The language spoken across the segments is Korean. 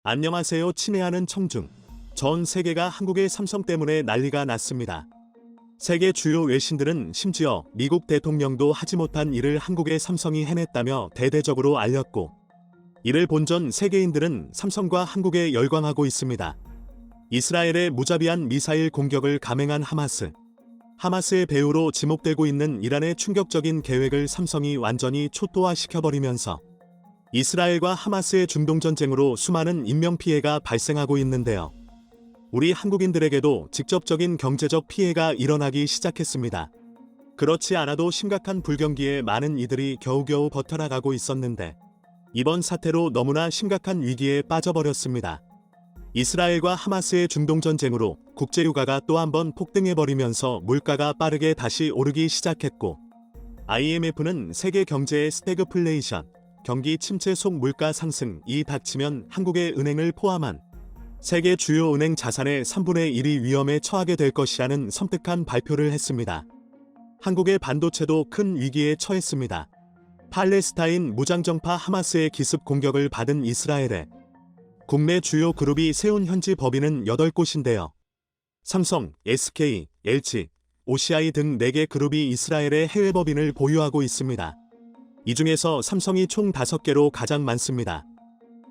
안녕하세요. 친애하는 청중. 전 세계가 한국의 삼성 때문에 난리가 났습니다. 세계 주요 외신들은 심지어 미국 대통령도 하지 못한 일을 한국의 삼성이 해냈다며 대대적으로 알렸고, 이를 본 전 세계인들은 삼성과 한국에 열광하고 있습니다. 이스라엘의 무자비한 미사일 공격을 감행한 하마스의 배후로 지목되고 있는 이란의 충격적인 계획을 삼성이 완전히 초토화시켜버리면서 이스라엘과 하마스의 중동전쟁으로 수많은 인명피해가 발생하고 있는데요. 우리 한국인들에게도 직접적인 경제적 피해가 일어나기 시작했습니다. 그렇지 않아도 심각한 불경기에 많은 이들이 겨우겨우 버텨나가고 있었는데, 이번 사태로 너무나 심각한 위기에 빠져버렸습니다. 이스라엘과 하마스의 중동전쟁으로 국제유가가 또 한 번 폭등해버리면서 물가가 빠르게 다시 오르기 시작했고, IMF는 세계 경제의 스태그플레이션, 경기 침체 속 물가 상승이 닥치면 한국의 은행을 포함한 세계 주요 은행 자산의 3분의 1이 위험에 처하게 될 것이라는 섬뜩한 발표를 했습니다. 한국의 반도체도 큰 위기에 처했습니다. 팔레스타인 무장정파 하마스의 기습 공격을 받은 이스라엘에 국내 주요 그룹이 세운 현지 법인은 8곳인데요. 삼성, SK, LG, OCI 등 4개 그룹이 이스라엘의 해외 법인을 보유하고 있습니다. 이 중에서 삼성이 총 5개로 가장 많습니다.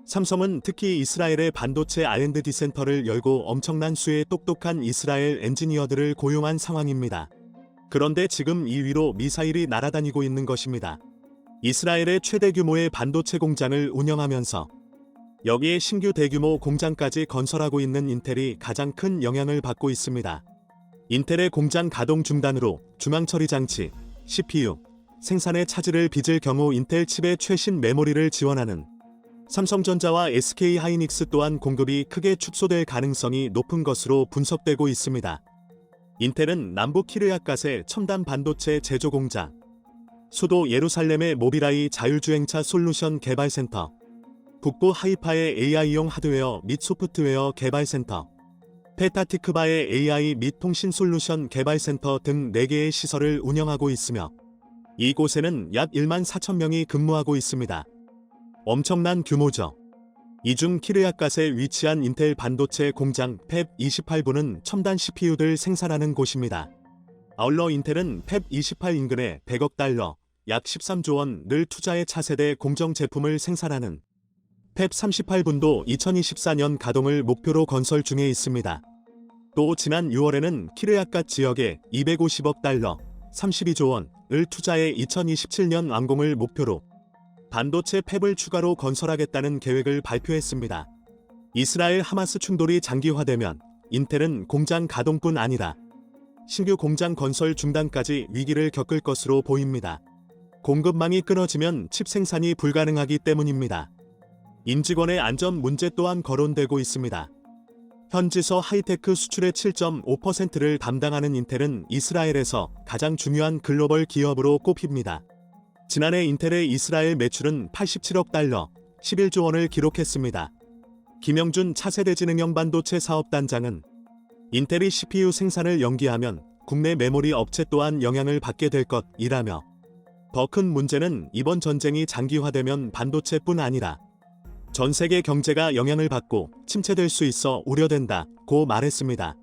삼성은 특히 이스라엘의 반도체 R&D 센터를 열고 엄청난 수의 똑똑한 이스라엘 엔지니어들을 고용한 상황입니다. 그런데 지금 2위로 미사일이 날아다니고 있는 것입니다. 이스라엘의 최대 규모의 반도체 공장을 운영하면서 여기에 신규 대규모 공장까지 건설하고 있는 인텔이 가장 큰 영향을 받고 있습니다. 인텔의 공장 가동 중단으로 중앙처리 장치, CPU, 생산에 차질을 빚을 경우 인텔 칩의 최신 메모리를 지원하는 삼성전자와 SK하이닉스 또한 공급이 크게 축소될 가능성이 높은 것으로 분석되고 있습니다. 인텔은 남부 키르야갓의 첨단 반도체 제조 공장, 수도 예루살렘의 모비라이 자율주행차 솔루션 개발센터, 북부 하이파의 AI용 하드웨어 및 소프트웨어 개발센터, 페타티크바의 AI 및 통신 솔루션 개발센터 등 4개의 시설을 운영하고 있으며, 이곳에는 약 1만 4천 명이 근무하고 있습니다. 엄청난 규모죠. 이 중 키르야갓에 위치한 인텔 반도체 공장 팹28부는 첨단 CPU들 생산하는 곳입니다. 아울러 인텔은 팹28 인근에 100억 달러, 약 13조 원을 투자해 차세대 공정 제품을 생산하는 팹38분도 2024년 가동을 목표로 건설 중에 있습니다. 또 지난 6월에는 키르야갓 지역에 250억 달러, 32조 원을 투자해 2027년 완공을 목표로 반도체 팹을 추가로 건설하겠다는 계획을 발표했습니다. 이스라엘 하마스 충돌이 장기화되면 인텔은 공장 가동뿐 아니라 신규 공장 건설 중단까지 위기를 겪을 것으로 보입니다. 공급망이 끊어지면 칩 생산이 불가능하기 때문입니다. 임직원의 안전 문제 또한 거론되고 있습니다. 현지서 하이테크 수출의 7.5%를 담당하는 인텔은 이스라엘에서 가장 중요한 글로벌 기업으로 꼽힙니다. 지난해 인텔의 이스라엘 매출은 87억 달러, 11조 원을 기록했습니다. 김영준 차세대 지능형 반도체 사업단장은 인텔이 CPU 생산을 연기하면 국내 메모리 업체 또한 영향을 받게 될 것이라며, 더 큰 문제는 이번 전쟁이 장기화되면 반도체뿐 아니라 전 세계 경제가 영향을 받고 침체될 수 있어 우려된다고 말했습니다.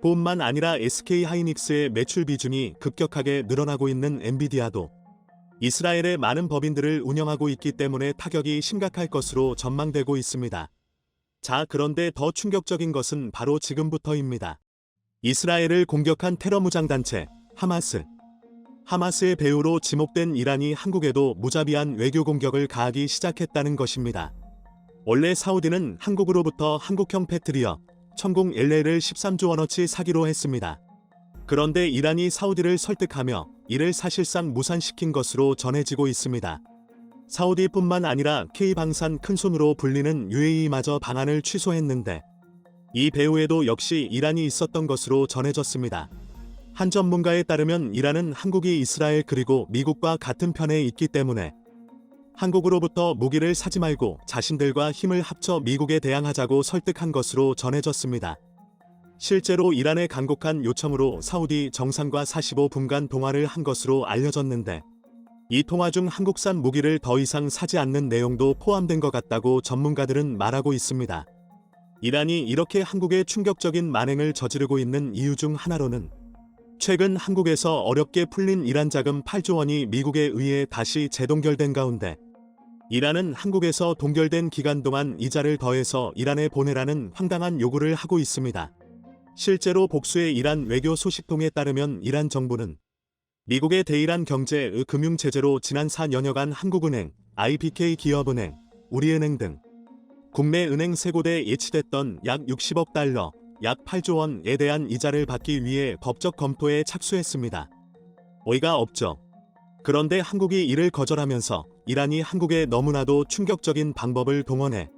뿐만 아니라 SK하이닉스의 매출 비중이 급격하게 늘어나고 있는 엔비디아도 이스라엘의 많은 법인들을 운영하고 있기 때문에 타격이 심각할 것으로 전망되고 있습니다. 자, 그런데 더 충격적인 것은 바로 지금부터입니다. 이스라엘을 공격한 테러 무장단체 하마스의 배후로 지목된 이란이 한국에도 무자비한 외교 공격을 가하기 시작했다는 것입니다. 원래 사우디는 한국으로부터 한국형 패트리어 천공 LL을 13조 원어치 사기로 했습니다. 그런데 이란이 사우디를 설득하며 이를 사실상 무산시킨 것으로 전해지고 있습니다. 사우디뿐만 아니라 K방산 큰손으로 불리는 UAE마저 방안을 취소했는데, 이 배후에도 역시 이란이 있었던 것으로 전해졌습니다. 한 전문가에 따르면 이란은 한국이 이스라엘 그리고 미국과 같은 편에 있기 때문에 한국으로부터 무기를 사지 말고 자신들과 힘을 합쳐 미국에 대항하자고 설득한 것으로 전해졌습니다. 실제로 이란의 간곡한 요청으로 사우디 정상과 45분간 통화를 한 것으로 알려졌는데, 이 통화 중 한국산 무기를 더 이상 사지 않는 내용도 포함된 것 같다고 전문가들은 말하고 있습니다. 이란이 이렇게 한국에 충격적인 만행을 저지르고 있는 이유 중 하나로는 최근 한국에서 어렵게 풀린 이란 자금 8조 원이 미국에 의해 다시 재동결된 가운데 이란은 한국에서 동결된 기간 동안 이자를 더해서 이란에 보내라는 황당한 요구를 하고 있습니다. 실제로 복수의 이란 외교 소식통에 따르면 이란 정부는 미국의 대이란 경제 금융 제재로 지난 4년여간 한국은행, IBK 기업은행, 우리은행 등 국내 은행 3곳에 예치됐던 약 60억 달러, 약 8조 원에 대한 이자를 받기 위해 법적 검토에 착수했습니다. 어이가 없죠. 그런데 한국이 이를 거절하면서 이란이 한국에 너무나도 충격적인 방법을 동원해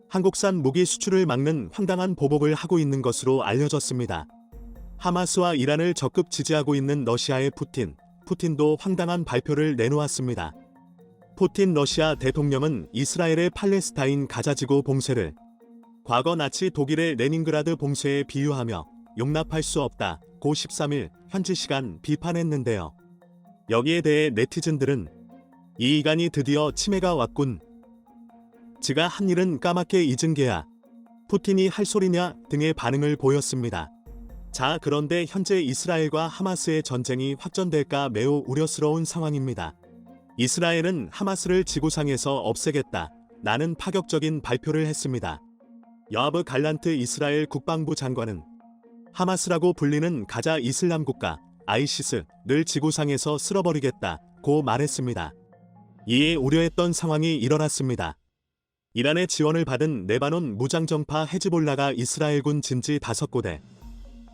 한국산 무기 수출을 막는 황당한 보복을 하고 있는 것으로 알려졌습니다. 하마스와 이란을 적극 지지하고 있는 러시아의 푸틴도 황당한 발표를 내놓았습니다. 푸틴 러시아 대통령은 이스라엘의 팔레스타인 가자지구 봉쇄를 과거 나치 독일의 레닌그라드 봉쇄에 비유하며 용납할 수 없다고 13일 현지 시간 비판했는데요. 여기에 대해 네티즌들은 이 이간이 드디어 치매가 왔군. 지가 한 일은 까맣게 잊은 게야. 푸틴이 할 소리냐 등의 반응을 보였습니다. 자, 그런데 현재 이스라엘과 하마스의 전쟁이 확전될까 매우 우려스러운 상황입니다. 이스라엘은 하마스를 지구상에서 없애겠다라는 파격적인 발표를 했습니다. 여아브 갈란트 이스라엘 국방부 장관은 하마스라고 불리는 가자 이슬람 국가 ISIS를 지구상에서 쓸어버리겠다고 말했습니다. 이에 우려했던 상황이 일어났습니다. 이란의 지원을 받은 레바논 무장정파 헤즈볼라가 이스라엘군 진지 5곳에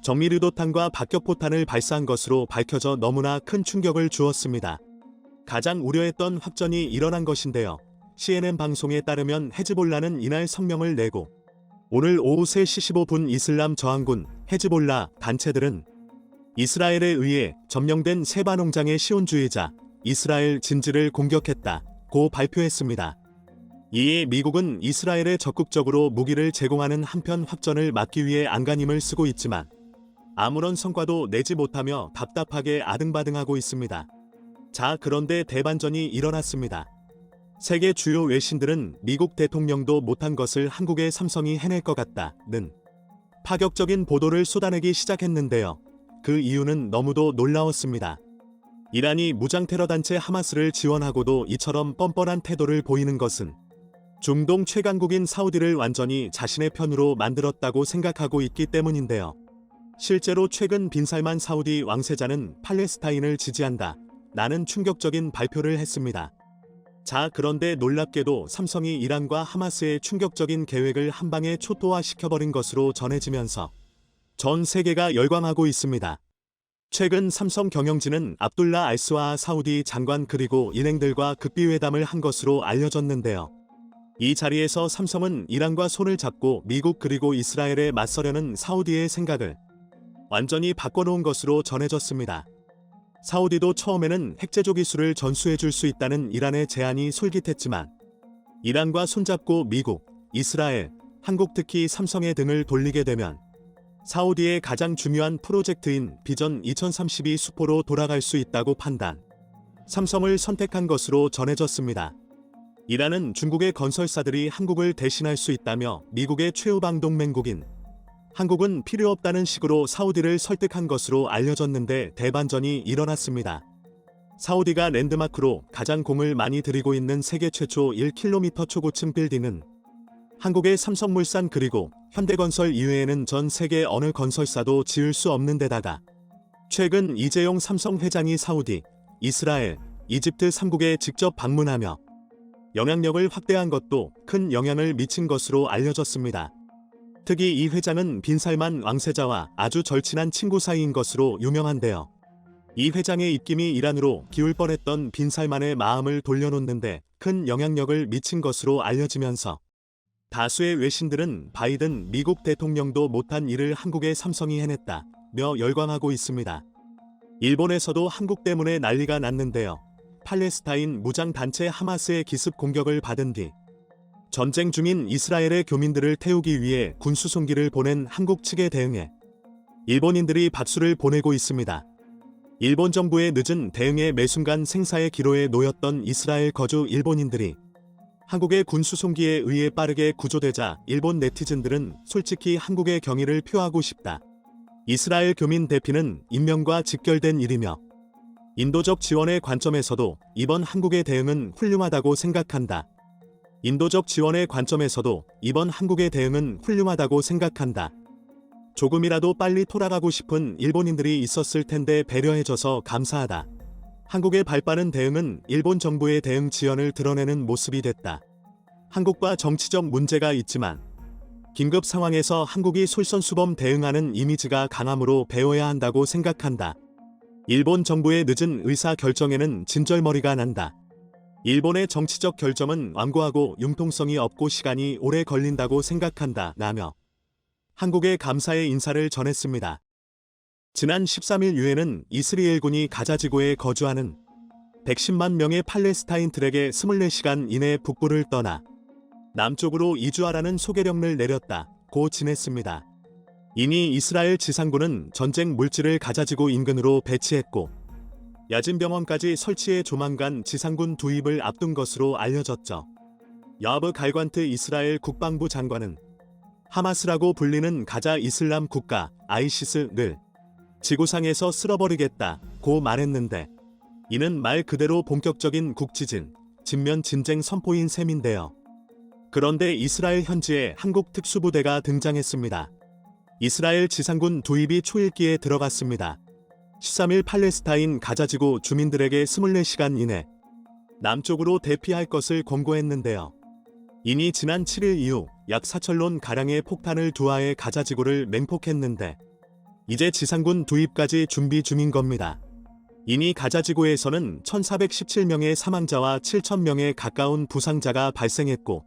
정밀유도탄과 박격포탄을 발사한 것으로 밝혀져 너무나 큰 충격을 주었습니다. 가장 우려했던 확전이 일어난 것인데요. CNN 방송에 따르면 헤즈볼라는 이날 성명을 내고 오늘 오후 3시 15분 이슬람 저항군 헤즈볼라 단체들은 이스라엘에 의해 점령된 세바 농장의 시온주의자 이스라엘 진지를 공격했다고 발표했습니다. 이에 미국은 이스라엘에 적극적으로 무기를 제공하는 한편 확전을 막기 위해 안간힘을 쓰고 있지만 아무런 성과도 내지 못하며 답답하게 아등바등하고 있습니다. 자, 그런데 대반전이 일어났습니다. 세계 주요 외신들은 미국 대통령도 못한 것을 한국의 삼성이 해낼 것 같다는 파격적인 보도를 쏟아내기 시작했는데요. 그 이유는 너무도 놀라웠습니다. 이란이 무장테러단체 하마스를 지원하고도 이처럼 뻔뻔한 태도를 보이는 것은 중동 최강국인 사우디를 완전히 자신의 편으로 만들었다고 생각하고 있기 때문인데요. 실제로 최근 빈살만 사우디 왕세자는 팔레스타인을 지지한다 라는 충격적인 발표를 했습니다. 자, 그런데 놀랍게도 삼성이 이란과 하마스의 충격적인 계획을 한방에 초토화시켜버린 것으로 전해지면서 전 세계가 열광하고 있습니다. 최근 삼성 경영진은 압둘라 알스와 사우디 장관 그리고 일행들과 극비회담을 한 것으로 알려졌는데요. 이 자리에서 삼성은 이란과 손을 잡고 미국 그리고 이스라엘에 맞서려는 사우디의 생각을 완전히 바꿔놓은 것으로 전해졌습니다. 사우디도 처음에는 핵제조 기술을 전수해줄 수 있다는 이란의 제안이 솔깃했지만 이란과 손잡고 미국, 이스라엘, 한국 특히 삼성의 등을 돌리게 되면 사우디의 가장 중요한 프로젝트인 비전 2032 수포로 돌아갈 수 있다고 판단, 삼성을 선택한 것으로 전해졌습니다. 이란은 중국의 건설사들이 한국을 대신할 수 있다며 미국의 최우방 동맹국인 한국은 필요 없다는 식으로 사우디를 설득한 것으로 알려졌는데 대반전이 일어났습니다. 사우디가 랜드마크로 가장 공을 많이 들이고 있는 세계 최초 1km 초고층 빌딩은 한국의 삼성물산 그리고 현대건설 이외에는 전 세계 어느 건설사도 지을 수 없는 데다가 최근 이재용 삼성 회장이 사우디, 이스라엘, 이집트 3국에 직접 방문하며 영향력을 확대한 것도 큰 영향을 미친 것으로 알려졌습니다. 특히 이 회장은 빈살만 왕세자와 아주 절친한 친구 사이인 것으로 유명한데요. 이 회장의 입김이 이란으로 기울 뻔했던 빈살만의 마음을 돌려놓는데 큰 영향력을 미친 것으로 알려지면서 다수의 외신들은 바이든 미국 대통령도 못한 일을 한국의 삼성이 해냈다며 열광하고 있습니다. 일본에서도 한국 때문에 난리가 났는데요. 팔레스타인 무장단체 하마스의 기습 공격을 받은 뒤 전쟁 중인 이스라엘의 교민들을 태우기 위해 군수송기를 보낸 한국 측에 대응해 일본인들이 박수를 보내고 있습니다. 일본 정부의 늦은 대응에 매순간 생사의 기로에 놓였던 이스라엘 거주 일본인들이 한국의 군 수송기에 의해 빠르게 구조되자 일본 네티즌들은 솔직히 한국의 경의를 표하고 싶다. 이스라엘 교민 대피는 인명과 직결된 일이며 인도적 지원의 관점에서도 이번 한국의 대응은 훌륭하다고 생각한다. 인도적 지원의 관점에서도 이번 한국의 대응은 훌륭하다고 생각한다. 조금이라도 빨리 돌아가고 싶은 일본인들이 있었을 텐데 배려해줘서 감사하다. 한국의 발빠른 대응은 일본 정부의 대응 지연을 드러내는 모습이 됐다. 한국과 정치적 문제가 있지만 긴급 상황에서 한국이 솔선수범 대응하는 이미지가 강함으로 배워야 한다고 생각한다. 일본 정부의 늦은 의사 결정에는 진절머리가 난다. 일본의 정치적 결정은 완고하고 융통성이 없고 시간이 오래 걸린다고 생각한다. 라며 한국에 감사의 인사를 전했습니다. 지난 13일 유엔은 이스라엘군이 가자지구에 거주하는 110만 명의 팔레스타인들에게 24시간 이내 북부를 떠나 남쪽으로 이주하라는 소개령을 내렸다고 지냈습니다. 이니 이스라엘 지상군은 전쟁 물질을 가자지구 인근으로 배치했고 야진병원까지 설치해 조만간 지상군 투입을 앞둔 것으로 알려졌죠. 여아브 갈관트 이스라엘 국방부 장관은 하마스라고 불리는 가자 이슬람 국가 ISIS를 지구상에서 쓸어버리겠다고 말했는데 이는 말 그대로 본격적인 국지진, 진면 진쟁 선포인 셈인데요. 그런데 이스라엘 현지에 한국 특수부대가 등장했습니다. 이스라엘 지상군 투입이 초읽기에 들어갔습니다. 13일 팔레스타인 가자지구 주민들에게 24시간 이내 남쪽으로 대피할 것을 권고했는데요. 이니 지난 7일 이후 약 4천론 가량의 폭탄을 투하해 가자지구를 맹폭했는데 이제 지상군 투입까지 준비 중인 겁니다. 이니 가자지구에서는 1,417명의 사망자와 7,000명에 가까운 부상자가 발생했고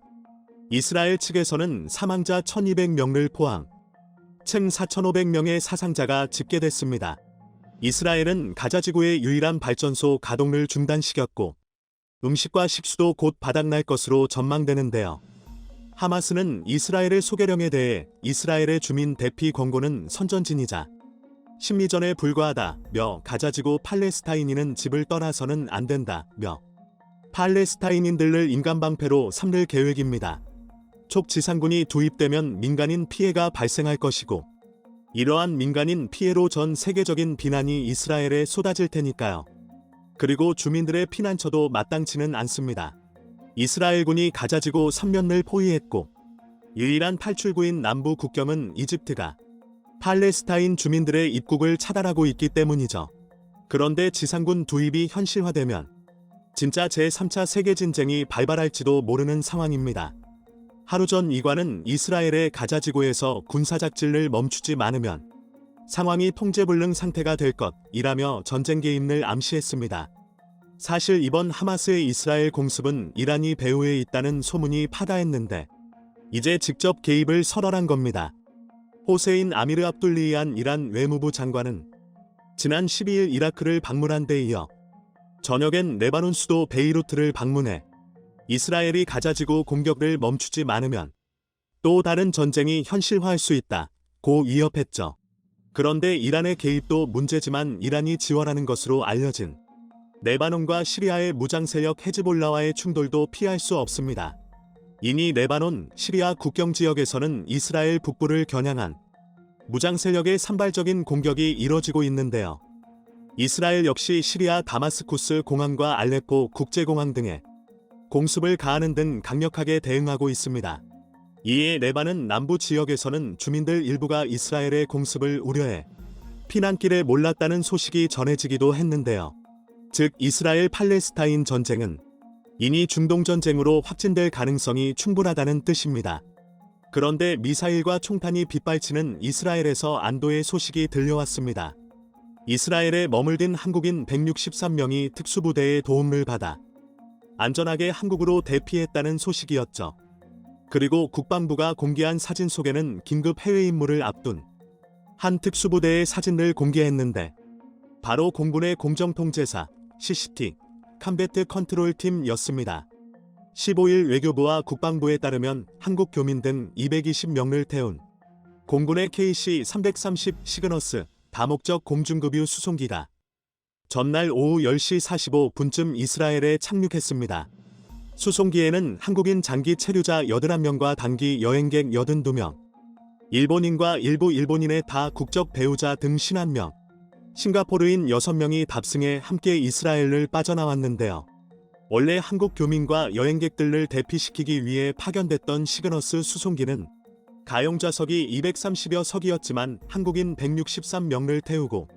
이스라엘 측에서는 사망자 1,200명을 포함 총 4,500명의 사상자가 집계됐습니다. 이스라엘은 가자지구의 유일한 발전소 가동을 중단시켰고 음식과 식수도 곧 바닥날 것으로 전망되는데요. 하마스는 이스라엘의 소개령에 대해 이스라엘의 주민 대피 권고는 선전진이자 심리전에 불과하다며 가자지구 팔레스타인인은 집을 떠나서는 안 된다며 팔레스타인인들을 인간방패로 삼을 계획입니다. 촉 지상군이 투입되면 민간인 피해가 발생할 것이고 이러한 민간인 피해로 전 세계적인 비난이 이스라엘에 쏟아질 테니까요. 그리고 주민들의 피난처도 마땅치는 않습니다. 이스라엘군이 가자지구 3면을 포위했고 유일한 탈출구인 남부 국경은 이집트가 팔레스타인 주민들의 입국을 차단하고 있기 때문이죠. 그런데 지상군 투입이 현실화되면 진짜 제3차 세계진쟁이 발발할지도 모르는 상황입니다. 하루 전 이관은 이스라엘의 가자지구에서 군사작전을 멈추지 않으면 상황이 통제불능 상태가 될 것이라며 전쟁 개입을 암시했습니다. 사실 이번 하마스의 이스라엘 공습은 이란이 배후에 있다는 소문이 파다했는데 이제 직접 개입을 설언한 겁니다. 호세인 아미르 압둘리안 이란 외무부 장관은 지난 12일 이라크를 방문한 데 이어 저녁엔 레바논 수도 베이루트를 방문해 이스라엘이 가자지구 공격을 멈추지 않으면 또 다른 전쟁이 현실화할 수 있다고 위협했죠. 그런데 이란의 개입도 문제지만 이란이 지원하는 것으로 알려진 레바논과 시리아의 무장세력 헤즈볼라와의 충돌도 피할 수 없습니다. 이니 레바논, 시리아 국경 지역에서는 이스라엘 북부를 겨냥한 무장세력의 산발적인 공격이 이뤄지고 있는데요. 이스라엘 역시 시리아 다마스쿠스 공항과 알레포 국제공항 등에 공습을 가하는 등 강력하게 대응하고 있습니다. 이에 레바논 남부 지역에서는 주민들 일부가 이스라엘의 공습을 우려해 피난길에 몰랐다는 소식이 전해지기도 했는데요. 즉 이스라엘 팔레스타인 전쟁은 이니 중동 전쟁으로 확진될 가능성이 충분하다는 뜻입니다. 그런데 미사일과 총탄이 빗발치는 이스라엘에서 안도의 소식이 들려왔습니다. 이스라엘에 머물든 한국인 163명이 특수부대의 도움을 받아 안전하게 한국으로 대피했다는 소식이었죠. 그리고 국방부가 공개한 사진 속에는 긴급 해외 임무를 앞둔 한 특수부대의 사진을 공개했는데 바로 공군의 공정통제사 CCT 컴배트 컨트롤 팀이었습니다. 15일 외교부와 국방부에 따르면 한국 교민 등 220명을 태운 공군의 KC-330 시그너스 다목적 공중급유 수송기가 전날 오후 10시 45분쯤 이스라엘에 착륙했습니다. 수송기에는 한국인 장기 체류자 81명과 단기 여행객 82명, 일본인과 일부 일본인의 다국적 배우자 등 51명, 싱가포르인 6명이 답승해 함께 이스라엘을 빠져나왔는데요. 원래 한국 교민과 여행객들을 대피시키기 위해 파견됐던 시그너스 수송기는 가용좌석이 230여 석이었지만 한국인 163명을 태우고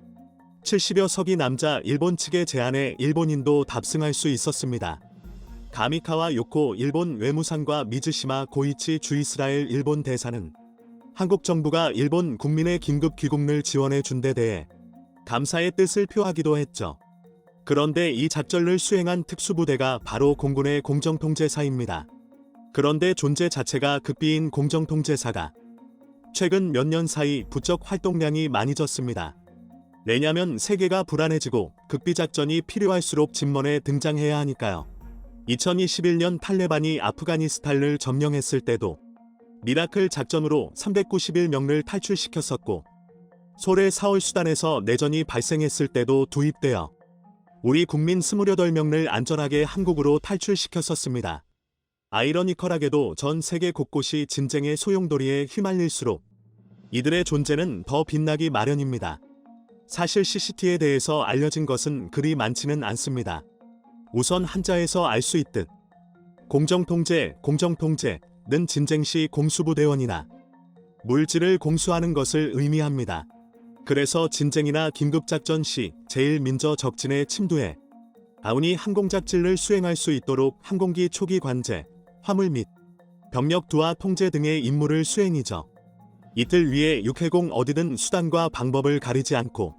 70여 석이 남자 일본 측의 제안에 일본인도 답승할 수 있었습니다. 가미카와 요코 일본 외무상과 미즈시마 고이치 주이스라엘 일본 대사는 한국 정부가 일본 국민의 긴급 귀국을 지원해 준 데 대해 감사의 뜻을 표하기도 했죠. 그런데 이 작전을 수행한 특수부대가 바로 공군의 공정통제사입니다. 그런데 존재 자체가 극비인 공정통제사가 최근 몇 년 사이 부쩍 활동량이 많이 졌습니다. 왜냐면 세계가 불안해지고 극비작전이 필요할수록 진먼에 등장해야 하니까요. 2021년 탈레반이 아프가니스탄을 점령했을 때도 미라클 작전으로 391명을 탈출시켰었고 소래 사울 수단에서 내전이 발생했을 때도 투입되어 우리 국민 28명을 안전하게 한국으로 탈출시켰었습니다. 아이러니컬하게도 전 세계 곳곳이 진쟁의 소용돌이에 휘말릴수록 이들의 존재는 더 빛나기 마련입니다. 사실 CCT에 대해서 알려진 것은 그리 많지는 않습니다. 우선 한자에서 알 수 있듯 공정통제는 진쟁 시 공수부대원이나 물질을 공수하는 것을 의미합니다. 그래서 진쟁이나 긴급작전 시 제1민저 적진에 침투해 아우니 항공작전을 수행할 수 있도록 항공기 초기 관제, 화물 및 병력 두하 통제 등의 임무를 수행이죠. 이틀 위에 육해공 어디든 수단과 방법을 가리지 않고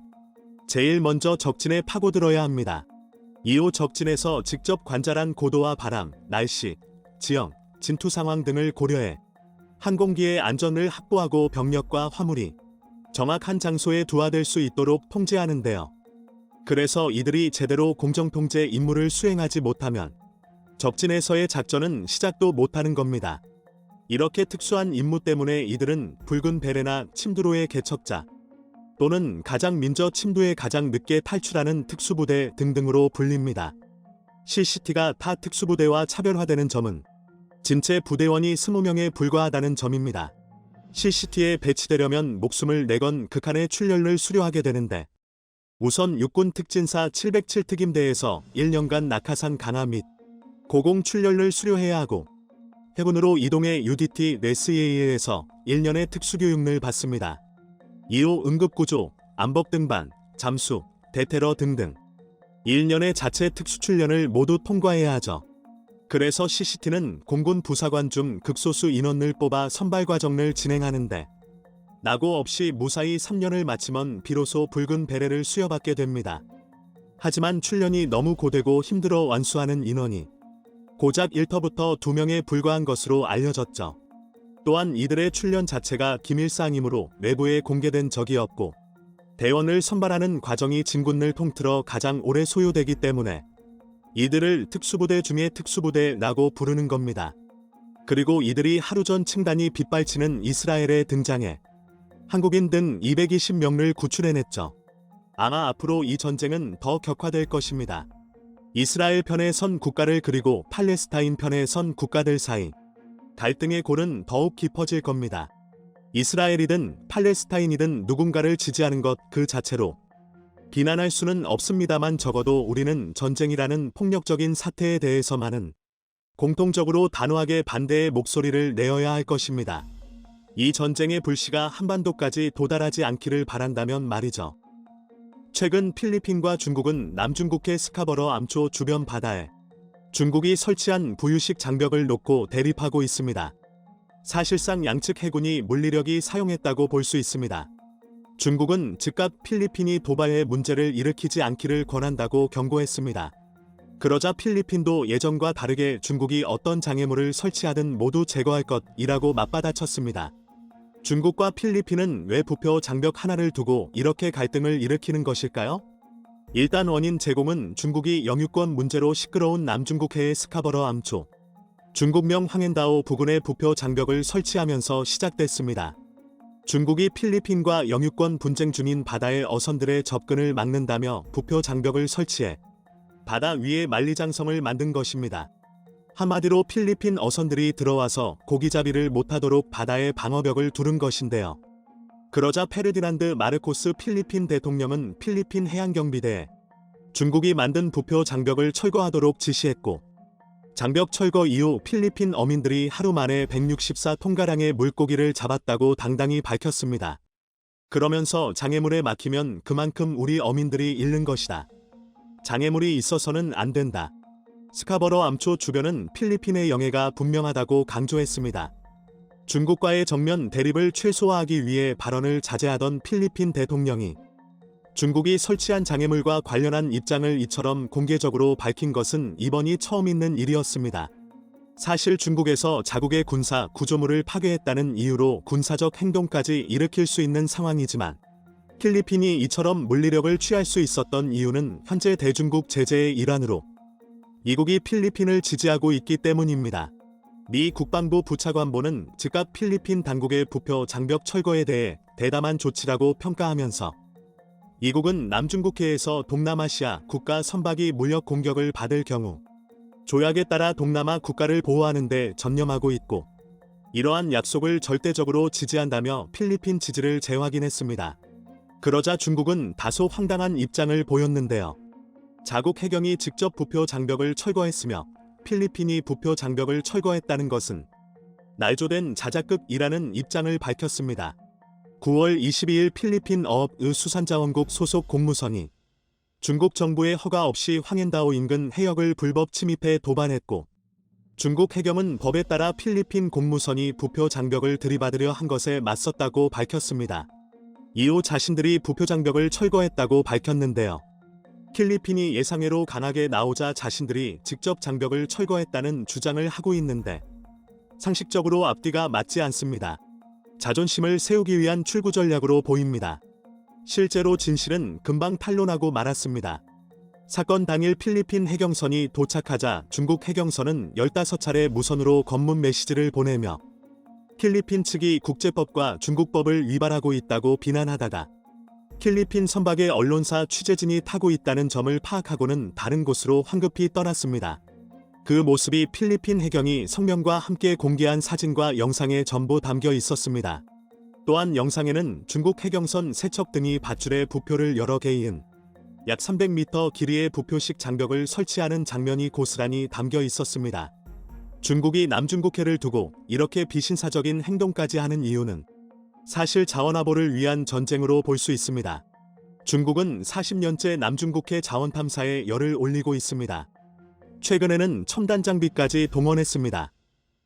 제일 먼저 적진에 파고들어야 합니다. 이후 적진에서 직접 관찰한 고도와 바람, 날씨, 지형, 진투 상황 등을 고려해 항공기의 안전을 확보하고 병력과 화물이 정확한 장소에 두하될 수 있도록 통제하는데요. 그래서 이들이 제대로 공정통제 임무를 수행하지 못하면 적진에서의 작전은 시작도 못하는 겁니다. 이렇게 특수한 임무 때문에 이들은 붉은 베레나 침두로의 개척자 또는 가장 민저 침두에 가장 늦게 탈출하는 특수부대 등등으로 불립니다. CCT가 타 특수부대와 차별화되는 점은 진체 부대원이 20명에 불과하다는 점입니다. CCT에 배치되려면 목숨을 내건 극한의 출혈을 수료하게 되는데 우선 육군 특진사 707특임대에서 1년간 낙하산 강화 및 고공 출혈을 수료해야 하고 해군으로 이동해 UDT SEA에서 1년의 특수교육을 받습니다. 이후 응급구조, 암복 등반, 잠수, 대테러 등등 1년의 자체 특수훈련을 모두 통과해야 하죠. 그래서 CCT는 공군 부사관 중 극소수 인원을 뽑아 선발 과정을 진행하는데 낙오 없이 무사히 3년을 마치면 비로소 붉은 베레를 수여받게 됩니다. 하지만 훈련이 너무 고되고 힘들어 완수하는 인원이 고작 1터부터 2명에 불과한 것으로 알려졌죠. 또한 이들의 훈련 자체가 기밀사항이므로 외부에 공개된 적이 없고 대원을 선발하는 과정이 진군을 통틀어 가장 오래 소요되기 때문에 이들을 특수부대 중에 특수부대라고 부르는 겁니다. 그리고 이들이 하루 전 칭단이 빗발치는 이스라엘에 등장해 한국인 등 220명을 구출해냈죠. 아마 앞으로 이 전쟁은 더 격화될 것입니다. 이스라엘 편에 선 국가를 그리고 팔레스타인 편에 선 국가들 사이 갈등의 골은 더욱 깊어질 겁니다. 이스라엘이든 팔레스타인이든 누군가를 지지하는 것 그 자체로 비난할 수는 없습니다만 적어도 우리는 전쟁이라는 폭력적인 사태에 대해서만은 공통적으로 단호하게 반대의 목소리를 내어야 할 것입니다. 이 전쟁의 불씨가 한반도까지 도달하지 않기를 바란다면 말이죠. 최근 필리핀과 중국은 남중국해 스카버러 암초 주변 바다에 중국이 설치한 부유식 장벽을 놓고 대립하고 있습니다. 사실상 양측 해군이 물리력이 사용했다고 볼 수 있습니다. 중국은 즉각 필리핀이 도발해 문제를 일으키지 않기를 권한다고 경고했습니다. 그러자 필리핀도 예전과 다르게 중국이 어떤 장애물을 설치하든 모두 제거할 것이라고 맞받아쳤습니다. 중국과 필리핀은 왜 부표 장벽 하나를 두고 이렇게 갈등을 일으키는 것일까요? 일단 원인 제공은 중국이 영유권 문제로 시끄러운 남중국해의 스카버러 암초, 중국명 황앤다오 부근에 부표 장벽을 설치하면서 시작됐습니다. 중국이 필리핀과 영유권 분쟁 중인 바다의 어선들의 접근을 막는다며 부표 장벽을 설치해 바다 위에 만리장성을 만든 것입니다. 한마디로 필리핀 어선들이 들어와서 고기잡이를 못하도록 바다에 방어벽을 두른 것인데요. 그러자 페르디난드 마르코스 필리핀 대통령은 필리핀 해양경비대에 중국이 만든 부표 장벽을 철거하도록 지시했고, 장벽 철거 이후 필리핀 어민들이 하루 만에 164톤가량의 물고기를 잡았다고 당당히 밝혔습니다. 그러면서 장애물에 막히면 그만큼 우리 어민들이 잃는 것이다. 장애물이 있어서는 안 된다. 스카버러 암초 주변은 필리핀의 영해가 분명하다고 강조했습니다. 중국과의 정면 대립을 최소화하기 위해 발언을 자제하던 필리핀 대통령이 중국이 설치한 장애물과 관련한 입장을 이처럼 공개적으로 밝힌 것은 이번이 처음 있는 일이었습니다. 사실 중국에서 자국의 군사 구조물을 파괴했다는 이유로 군사적 행동까지 일으킬 수 있는 상황이지만, 필리핀이 이처럼 물리력을 취할 수 있었던 이유는 현재 대중국 제재의 일환으로 미국이 필리핀을 지지하고 있기 때문입니다. 미 국방부 부차관보는 즉각 필리핀 당국의 부표 장벽 철거에 대해 대담한 조치라고 평가하면서, 미국은 남중국해에서 동남아시아 국가 선박이 무력 공격을 받을 경우 조약에 따라 동남아 국가를 보호하는 데 전념하고 있고, 이러한 약속을 절대적으로 지지한다며 필리핀 지지를 재확인했습니다. 그러자 중국은 다소 황당한 입장을 보였는데요. 자국 해경이 직접 부표 장벽을 철거했으며 필리핀이 부표 장벽을 철거했다는 것은 날조된 자작극이라는 입장을 밝혔습니다. 9월 22일 필리핀 어업의수산자원국 소속 공무선이 중국 정부의 허가 없이 황앤다오 인근 해역을 불법 침입해 도반했고, 중국 해경은 법에 따라 필리핀 공무선이 부표 장벽을 들이받으려 한 것에 맞섰다고 밝혔습니다. 이후 자신들이 부표 장벽을 철거했다고 밝혔는데요. 필리핀이 예상외로 강하게 나오자 자신들이 직접 장벽을 철거했다는 주장을 하고 있는데, 상식적으로 앞뒤가 맞지 않습니다. 자존심을 세우기 위한 출구 전략으로 보입니다. 실제로 진실은 금방 탄로나고 말았습니다. 사건 당일 필리핀 해경선이 도착하자 중국 해경선은 15차례 무선으로 검문 메시지를 보내며 필리핀 측이 국제법과 중국법을 위반하고 있다고 비난하다가 필리핀 선박의 언론사 취재진이 타고 있다는 점을 파악하고는 다른 곳으로 황급히 떠났습니다. 그 모습이 필리핀 해경이 성명과 함께 공개한 사진과 영상에 전부 담겨 있었습니다. 또한 영상에는 중국 해경선 세척 등이 밧줄에 부표를 여러 개 이은 약 300m 길이의 부표식 장벽을 설치하는 장면이 고스란히 담겨 있었습니다. 중국이 남중국해를 두고 이렇게 비신사적인 행동까지 하는 이유는 사실 자원화보를 위한 전쟁으로 볼 수 있습니다. 중국은 40년째 남중국해 자원 탐사에 열을 올리고 있습니다. 최근에는 첨단 장비까지 동원했습니다.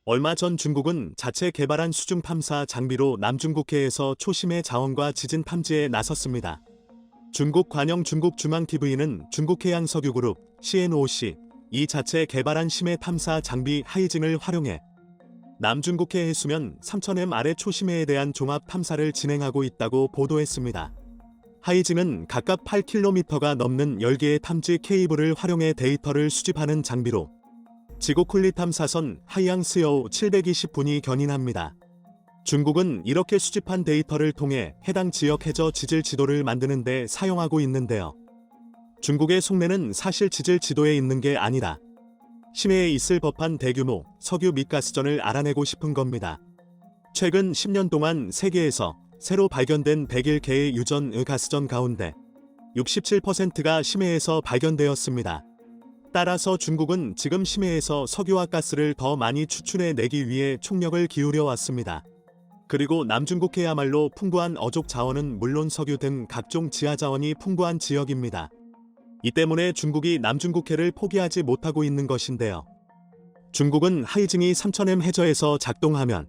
얼마 전 중국은 자체 개발한 수중 탐사 장비로 남중국해에서 초심의 자원과 지진 탐지에 나섰습니다. 중국 관영 중국중앙TV는 중국해양석유그룹 CNOOC 이 자체 개발한 심해 탐사 장비 하이징을 활용해 남중국해 해수면 3000m 아래 초심해에 대한 종합 탐사를 진행하고 있다고 보도했습니다. 하이징은 각각 8km가 넘는 10개의 탐지 케이블을 활용해 데이터를 수집하는 장비로 지구쿨리 탐사선 하이앙스여우 720분이 견인합니다. 중국은 이렇게 수집한 데이터를 통해 해당 지역 해저 지질 지도를 만드는 데 사용하고 있는데요. 중국의 속내는 사실 지질 지도에 있는 게 아니라 심해에 있을 법한 대규모 석유 및 가스전을 알아내고 싶은 겁니다. 최근 10년 동안 세계에서 새로 발견된 101개의 유전의 가스전 가운데 67%가 심해에서 발견되었습니다. 따라서 중국은 지금 심해에서 석유와 가스를 더 많이 추출해내기 위해 총력을 기울여 왔습니다. 그리고 남중국해야말로 풍부한 어족 자원은 물론 석유 등 각종 지하 자원이 풍부한 지역입니다. 이 때문에 중국이 남중국해를 포기하지 못하고 있는 것인데요. 중국은 하이징이 3000m 해저에서 작동하면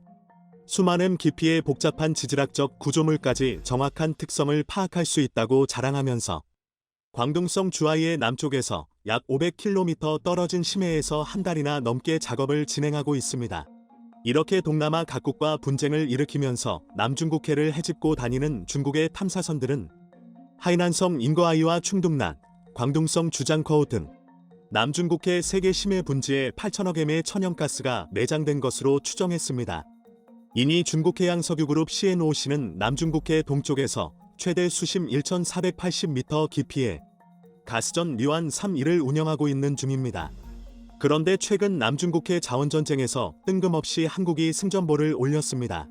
수만 m 깊이의 복잡한 지질학적 구조물까지 정확한 특성을 파악할 수 있다고 자랑하면서 광둥성 주하이의 남쪽에서 약 500km 떨어진 심해에서 한 달이나 넘게 작업을 진행하고 있습니다. 이렇게 동남아 각국과 분쟁을 일으키면서 남중국해를 헤집고 다니는 중국의 탐사선들은 하이난성 인거하이와 충둥난, 광둥성 주장커우 등 남중국해 세계 심해 분지에 8천억 m의 천연가스가 내장된 것으로 추정했습니다. 이니 중국해양석유그룹 CNOOC는 남중국해 동쪽에서 최대 수심 1,480m 깊이의 가스전 류안 3-1을 운영하고 있는 중입니다. 그런데 최근 남중국해 자원전쟁에서 뜬금없이 한국이 승전보를 올렸습니다.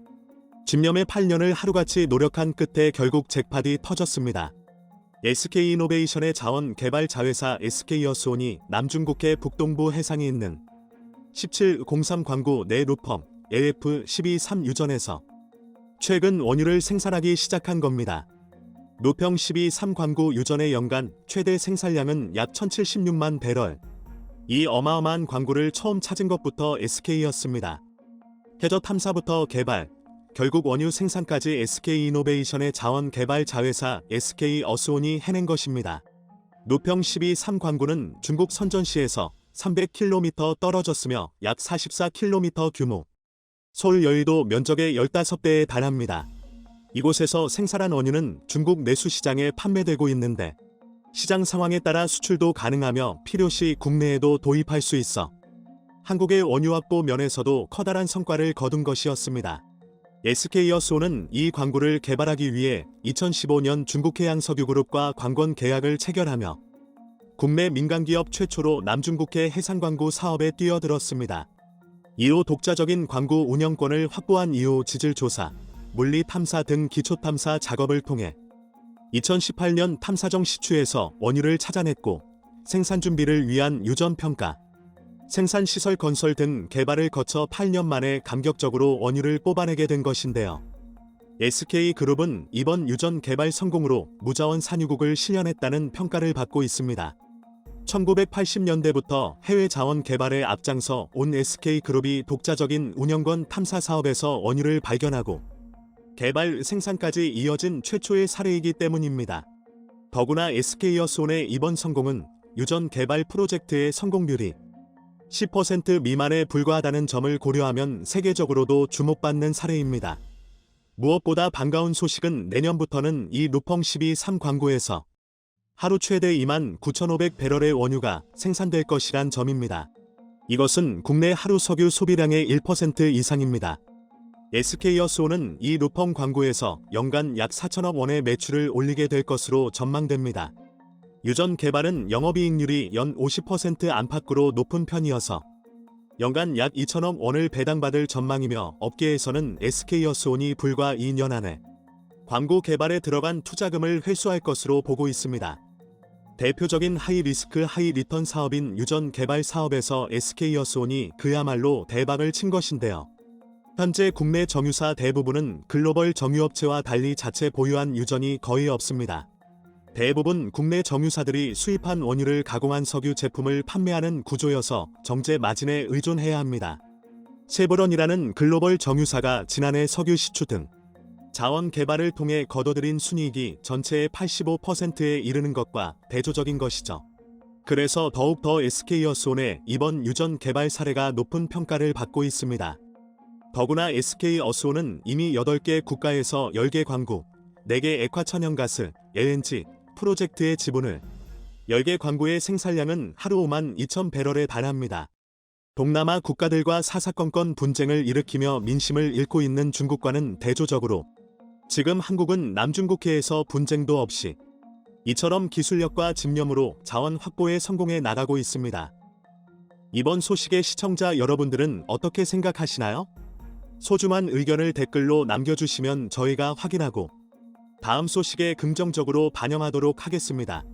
집념의 8년을 하루같이 노력한 끝에 결국 잭팟이 터졌습니다. SK이노베이션의 자원 개발 자회사 SK어스온이 남중국해 북동부 해상에 있는 1703 광구 내 루펌 AF-12-3 유전에서 최근 원유를 생산하기 시작한 겁니다. 노평 12-3 광구 유전의 연간 최대 생산량은 약 1076만 배럴. 이 어마어마한 광구를 처음 찾은 것부터 SK였습니다. 해저 탐사부터 개발, 결국 원유 생산까지 SK이노베이션의 자원 개발 자회사 SK어스온이 해낸 것입니다. 노평 12-3 광구는 중국 선전시에서 300km 떨어졌으며 약 44km 규모, 서울 여의도 면적의 15배에 달합니다. 이곳에서 생산한 원유는 중국 내수 시장에 판매되고 있는데 시장 상황에 따라 수출도 가능하며 필요시 국내에도 도입할 수 있어 한국의 원유 확보 면에서도 커다란 성과를 거둔 것이었습니다. SK어스온은 이 광구를 개발하기 위해 2015년 중국해양석유그룹과 광권 계약을 체결하며 국내 민간기업 최초로 남중국해 해상광구 사업에 뛰어들었습니다. 이후 독자적인 광구 운영권을 확보한 이후 지질조사, 물리탐사 등 기초탐사 작업을 통해 2018년 탐사정 시추에서 원유를 찾아냈고 생산 준비를 위한 유전평가, 생산시설 건설 등 개발을 거쳐 8년 만에 감격적으로 원유를 뽑아내게 된 것인데요. SK그룹은 이번 유전 개발 성공으로 무자원 산유국을 실현했다는 평가를 받고 있습니다. 1980년대부터 해외 자원 개발에 앞장서 온 SK그룹이 독자적인 운영권 탐사 사업에서 원유를 발견하고 개발 생산까지 이어진 최초의 사례이기 때문입니다. 더구나 SK어스온의 이번 성공은 유전 개발 프로젝트의 성공률이 10% 미만에 불과하다는 점을 고려하면 세계적으로도 주목받는 사례입니다. 무엇보다 반가운 소식은 내년부터는 이 루펑 12-3 광구에서 하루 최대 29,500배럴의 원유가 생산될 것이란 점입니다. 이것은 국내 하루 석유 소비량의 1% 이상입니다. SK어스온은 이 루펑 광구에서 연간 약 4천억 원의 매출을 올리게 될 것으로 전망됩니다. 유전 개발은 영업이익률이 연 50% 안팎으로 높은 편이어서 연간 약 2천억 원을 배당받을 전망이며 업계에서는 SK어스온이 불과 2년 안에 광구 개발에 들어간 투자금을 회수할 것으로 보고 있습니다. 대표적인 하이리스크 하이리턴 사업인 유전 개발 사업에서 SK어스온이 그야말로 대박을 친 것인데요. 현재 국내 정유사 대부분은 글로벌 정유업체와 달리 자체 보유한 유전이 거의 없습니다. 대부분 국내 정유사들이 수입한 원유를 가공한 석유 제품을 판매하는 구조여서 정제 마진에 의존해야 합니다. 쉐보론이라는 글로벌 정유사가 지난해 석유 시추 등 자원 개발을 통해 거둬들인 순이익이 전체의 85%에 이르는 것과 대조적인 것이죠. 그래서 더욱더 SK어스온의 이번 유전 개발 사례가 높은 평가를 받고 있습니다. 더구나 SK어스온은 이미 8개 국가에서 10개 광구, 4개 액화천연가스, LNG 프로젝트의 지분을 10개 광구의 생산량은 하루 52,000배럴에 달합니다. 동남아 국가들과 사사건건 분쟁을 일으키며 민심을 잃고 있는 중국과는 대조적으로 지금 한국은 남중국해에서 분쟁도 없이 이처럼 기술력과 집념으로 자원 확보에 성공해 나가고 있습니다. 이번 소식에 시청자 여러분들은 어떻게 생각하시나요? 소중한 의견을 댓글로 남겨주시면 저희가 확인하고 다음 소식에 긍정적으로 반영하도록 하겠습니다.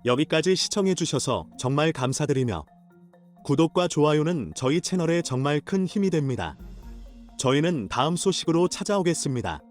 여기까지 시청해주셔서 정말 감사드리며 구독과 좋아요는 저희 채널에 정말 큰 힘이 됩니다. 저희는 다음 소식으로 찾아오겠습니다.